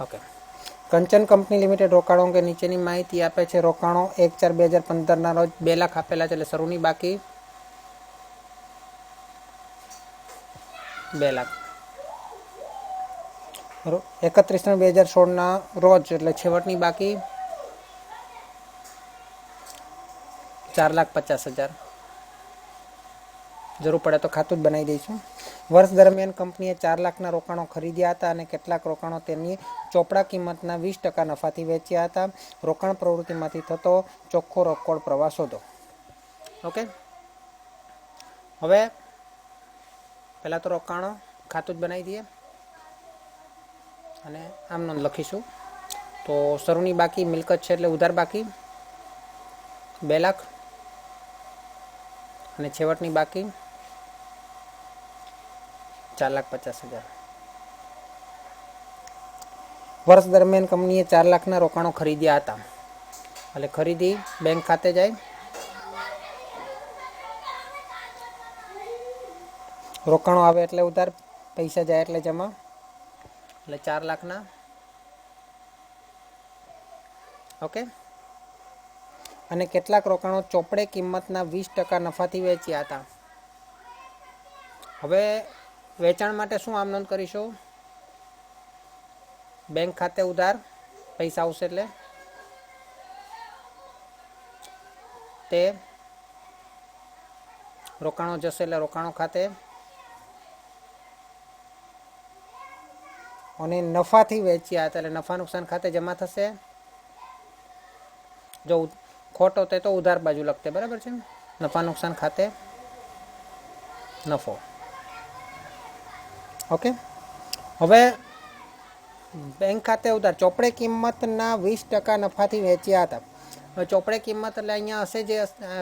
Okay, કંચન company limited રોકાણો અંગે નીચેની માહિતી આપે છે. રોકાણો 1/4/2015 રોજ 2 લાખ આપેલા છે, એટલે શરૂની બાકી 2 લાખ. 31/3/2016 રોજ એટલે છેવટની બાકી 4,50,000. જરૂર પડે તો ખાતું જ બનાવી દઈશું. વર્ષ દરમિયાન કંપનીએ 4 લાખના રોકાણો ખરીદ્યા હતા અને કેટલાક રોકાણો તેની ચોપડા કિંમતના 20% નફાથી વેચ્યા હતા. રોકાણ પ્રવૃત્તિમાંથી થતો ચોખ્ખો રોકડ પ્રવાહ શોધો. ઓકે, હવે પહેલાં તો રોકાણો ખાતું જ બનાવી દઈએ અને આમ નોંધ લખીશું. તો શરૂની બાકી મિલકત છે એટલે ઉધાર બાકી 2 લાખ અને છેવટની બાકી 4,50,000. વર્ષ દરમિયાન કંપનીએ 4 લાખના રોકાણો ખરીદ્યા હતા. એટલે ખરીદી બેંક ખાતે જાય, રોકાણો આવે એટલે ઉધાર, પૈસા જાય એટલે જમા, એટલે 4 લાખના. ઓકે, અને કેટલાક રોકાણો ચોપડે કિંમતના 20% નફાથી વેચ્યા હતા. હવે વેચાણ માટે શું આમ નોંધ કરીશું? બેંક ખાતે ઉધાર પૈસા આવશે એટલે તે રોકાણો જશે એટલે રોકાણો ખાતે, અને નફાથી વેચ્યા હતા એટલે નફા નુકસાન ખાતે જમા થશે. જો ખોટ હોતે તો ઉધાર બાજુ લખતે, બરાબર છે. નફા નુકસાન ખાતે નફો. ઓકે, હવે બેંક ખાતે ઉધાર ચોપડે કિંમતના 20% નફાથી વેચ્યા હતા. હવે ચોપડે કિંમત એટલે અહીંયા હશે, જે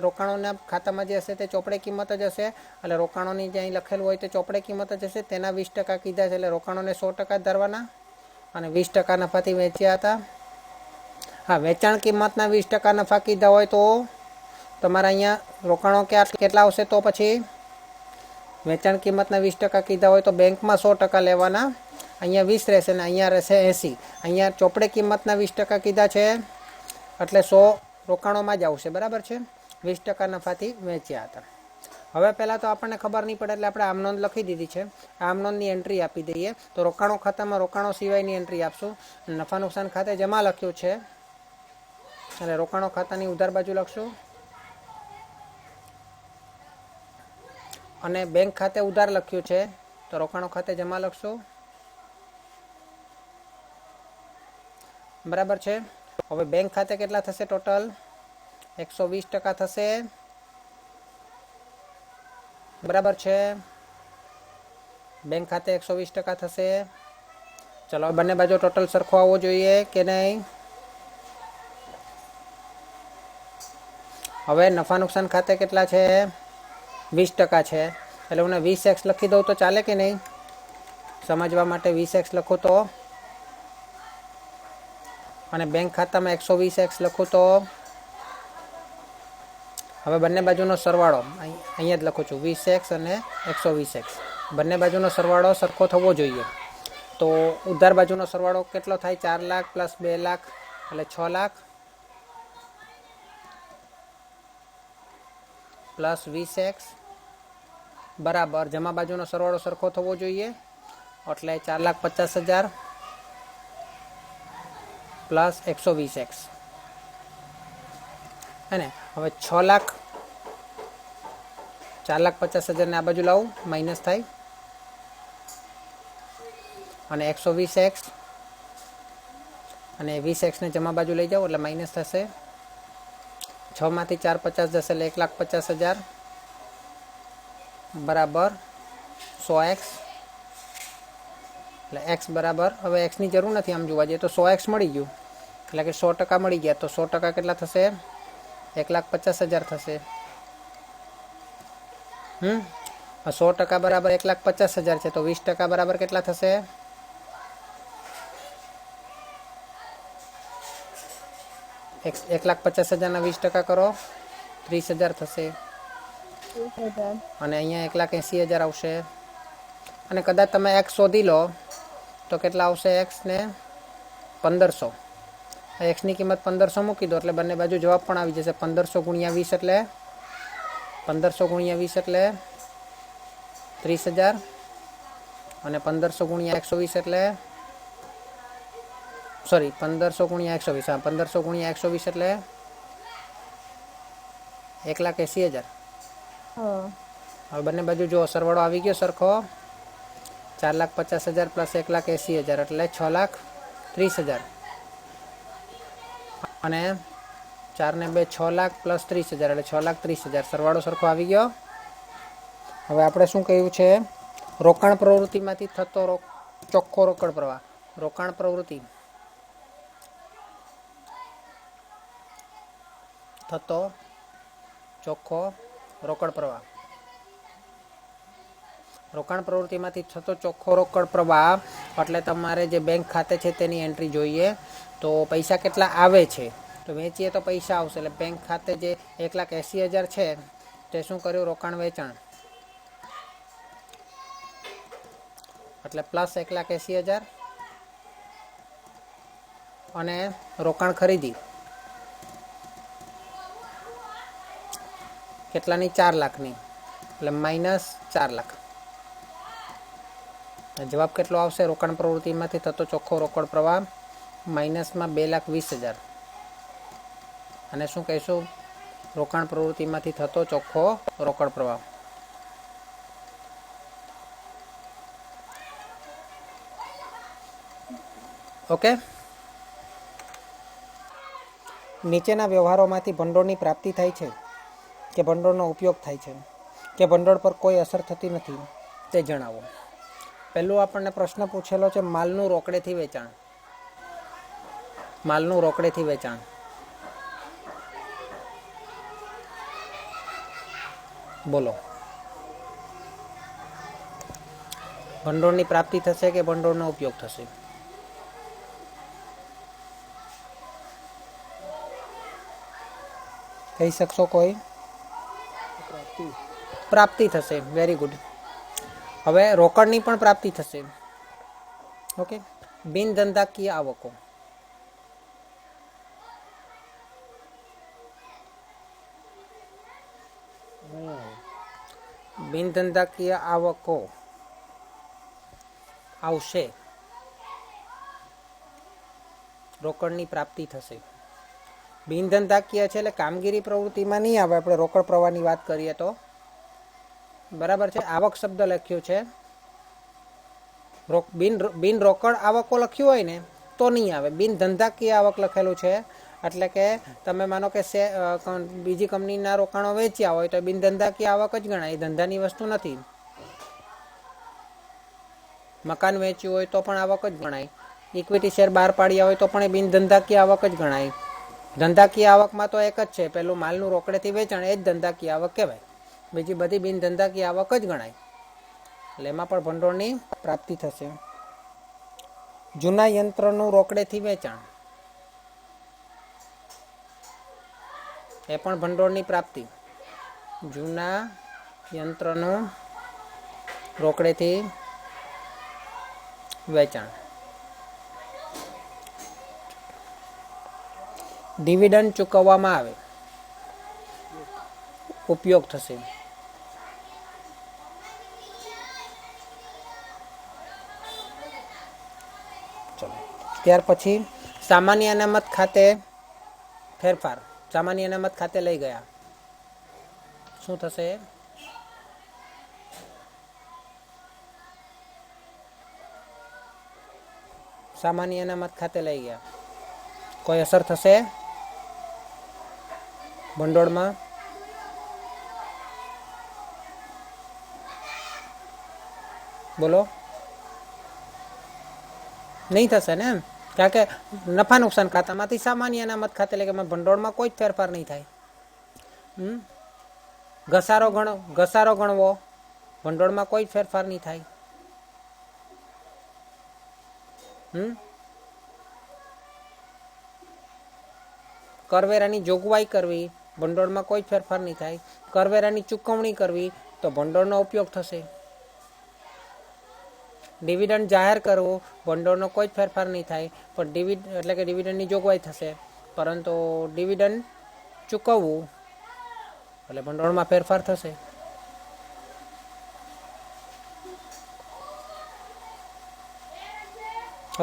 રોકાણોના ખાતામાં જે હશે તે ચોપડે કિંમત જ હશે. એટલે રોકાણોની જે અહીં લખેલું હોય તે ચોપડે કિંમત જ હશે. તેના 20% કીધા છે એટલે રોકાણોને 100% ધરવાના અને 20% નફાથી વેચ્યા હતા. હા, વેચાણ કિંમતના 20% નફા કીધા હોય તો તમારા અહીંયા રોકાણો કેટલા આવશે? તો પછી વેચાણ કિંમતના 20% કીધા હોય તો બેંકમાં 100% લેવાના. અહીંયા 20 રહેશે ને અહીંયા રહેશે 80. અહીંયા ચોપડે કિંમતના 20% કીધા છે એટલે 100 રોકાણોમાં જ આવશે, બરાબર છે. 20% નફાથી વેચ્યા હતા. હવે પહેલાં તો આપણને ખબર નહીં પડે એટલે આપણે આમ નોંધ લખી દીધી છે. આમ નોંધની એન્ટ્રી આપી દઈએ. તો રોકાણો ખાતામાં રોકાણો સિવાયની એન્ટ્રી આપશું. નફા નુકસાન ખાતે જમા લખ્યું છે એટલે રોકાણો ખાતાની ઉધાર બાજુ લખશું. અને બેંક ખાતે ઉધાર લખ્યું છે તો રોકાણો ખાતે જમા લખશું, બરાબર છે. હવે બેંક ખાતે કેટલા થશે? ટોટલ 120% થશે, બરાબર છે. બેંક ખાતે 120% થશે. ચલો, બંને બાજુ ટોટલ સરખો આવવો જોઈએ કે નહીં? હવે નફા નુકસાન ખાતે કેટલા છે? 20% છે એટલે હું 20x લખી દઉં તો ચાલે કે નહીં? સમજવા માટે 20x લખું તો, અને બેંક ખાતામાં 120x લખું તો, હવે બંને બાજુનો સરવાળો અહીંયા જ લખું છું, 20x અને 120x. બંને બાજુનો સરવાળો સરખો થવો જોઈએ. તો ઉધાર બાજુનો સરવાળો કેટલો થાય? 4 લાખ પ્લસ 2 લાખ એટલે 6 લાખ પ્લસ 20x બરાબર જમા બાજુનો સરવાળો સરખો થવો જોઈએ એટલે 4,50,000 પ્લસ 120x. હે ને? હવે 6 લાખ 4,50,000 ને આ બાજુ લાવું, માઇનસ થાય, અને 120x અને 20x ને જમા બાજુ લઈ જાઓ એટલે માઇનસ થશે. 6 માંથી 4 50 જશે એટલે 1,50,000 બરાબર 100x. એટલે x બરાબર, હવે xની જરૂર નથી આમ જોવા જઈએ તો 100x મળી ગયું એટલે કે 100% મળી ગયા. તો 100% કેટલા થશે? 1,50,000 થશે. 100% બરાબર 1,50,000 છે તો 20% બરાબર કેટલા થશે? 1,50,000 ના 20% કરો 30,000 થશે. અને અહીંયા 1,80,000 આવશે. અને કદાચ તમે x શોધી લો તો કેટલા આવશે? x ને 1500 एक्सनी किंमत 1500 मूकी दो એટલે બંને બાજુ જવાબ પણ આવી જશે 1500 ગુણ્યા 20 એટલે 1500 ગુણ્યા 20 એટલે 30000 અને 1500 ગુણ્યા 120 એટલે સોરી 1500 ગુણ્યા 120 હા 1500 ગુણ્યા 120 એટલે 1,80,000 હવે બંને બાજુ જો સરવાળો આવી ગયો સરખો 4,50,000 પ્લસ 1,80,000 એટલે 6,30,000 અને 4 ને 2 6 લાખ પ્લસ 30,000 એટલે 6,30,000 સરવાળો સરખો આવી ગયો. હવે આપણે શું કહ્યું છે રોકાણ પ્રવૃત્તિમાંથી થતો ચોખ્ખો રોકડ પ્રવાહ રોકાણ પ્રવૃત્તિ થતો ચોખ્ખો રોકડ પ્રવાહ રોકાણ પ્રવૃત્તિમાંથી થતો ચોખ્ખો રોકડ પ્રવાહ એટલે તમારે જે બેંક ખાતે છે તેની એન્ટ્રી જોઈએ તો પૈસા કેટલા આવે છે તો વેચીએ તો પૈસા આવશે એટલે બેંક ખાતે જે 1,80,000 છે તે શું કર્યું રોકાણ વેચાણ એટલે પ્લસ 1,80,000 અને રોકાણ ખરીદી કેટલાની 4 લાખની એટલે માઇનસ 4 લાખ જવાબ કેટલો આવશે રોકાણ પ્રવૃત્તિમાંથી થતો ચોખ્ખો રોકડ પ્રવાહ માઇનસમાં 2,20,000 અને શું કહીશું રોકાણ પ્રવૃત્તિમાંથી થતો ચોખ્ખો રોકડ પ્રવાહ ઓકે નીચેના વ્યવહારોમાંથી ભંડોળની પ્રાપ્તિ થાય છે કે ભંડોળનો ઉપયોગ થાય છે કે ભંડોળ પર કોઈ અસર થતી નથી તે જણાવો. પહેલું આપણને પ્રશ્ન પૂછેલો છે માલનું રોકડેથી વેચાણ માલનું રોકડેથી વેચાણ બોલો ભંડોળની પ્રાપ્તિ થશે કે ભંડોળનો ઉપયોગ થશે કહી શકશો કોઈ પ્રાપ્તિ થશે વેરી ગુડ હવે રોકડની પણ પ્રાપ્તિ થશે ઓકે બિન ધંધાકીય આવકો બિન ધંધાકીય આવકો આવશે રોકડની પ્રાપ્તિ થશે બિન ધંધાકીય છે એટલે કામગીરી પ્રવૃત્તિમાં નહીં આવે આપણે રોકડ પ્રવાહની વાત કરીએ તો બરાબર છે આવક શબ્દ લખ્યો છે બિન રોકડ આવકો લખ્યું હોય ને તો નહીં આવે બિન ધંધાકીય આવક લખેલું છે એટલે કે તમે માનો કે બીજી કંપનીના રોકાણો વેચ્યા હોય તો બિન ધંધાકીય આવક જ ગણાય ધંધાની વસ્તુ નથી મકાન વેચ્યું હોય તો પણ આવક જ ગણાય ઇક્વિટી શેર બહાર પાડ્યા હોય તો પણ એ બિન ધંધાકીય આવક જ ગણાય ધંધાકીય આવકમાં તો એક જ છે પેલું માલનું રોકડેથી વેચાણ એ જ ધંધાકીય આવક કહેવાય બીજી બધી બિન ધંધાકીય આવક જ ગણાય એટલે એમાં પણ ભંડોળની પ્રાપ્તિ થશે જૂના યંત્રનું રોકડેથી વેચાણ એ પણ ભંડોળની પ્રાપ્તિ જૂના યંત્રનું રોકડેથી વેચાણ ડિવિડન્ડ ચૂકવવામાં આવે ઉપયોગ થશે ચલો ત્યાર પછી સામાન્ય અનામત ખાતે ફેરફાર સામાન્ય અનામત ખાતે લઈ ગયા શું થશે સામાન્ય અનામત ખાતે લઈ ગયા કોઈ અસર થશે ભંડોળમાં બોલો નહીં થશે ને કારણ કે નફા નુકસાન ખાતામાંથી સામાન્ય અનામત ખાતે એટલે કે ભંડોળમાં કોઈ જ ફેરફાર નહીં થાય ઘસારો ગણવો ભંડોળમાં કોઈ જ ફેરફાર નહીં થાય કરવેરાની જોગવાઈ કરવી ભંડોળમાં કોઈ જ ફેરફાર નહીં થાય કરવેરાની ચૂકવણી કરવી તો ભંડોળનો ઉપયોગ થશે ડિવિડન્ડ જાહેર કરવું, ભંડોળનો કોઈ જ ફેરફાર નહીં થાય, પણ એટલે કે ડિવિડન્ડની જોગવાઈ થશે, પરંતુ ડિવિડન્ડ ચૂકવવું એટલે ભંડોળમાં ફેરફાર થશે.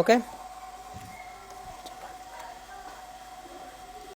ઓકે.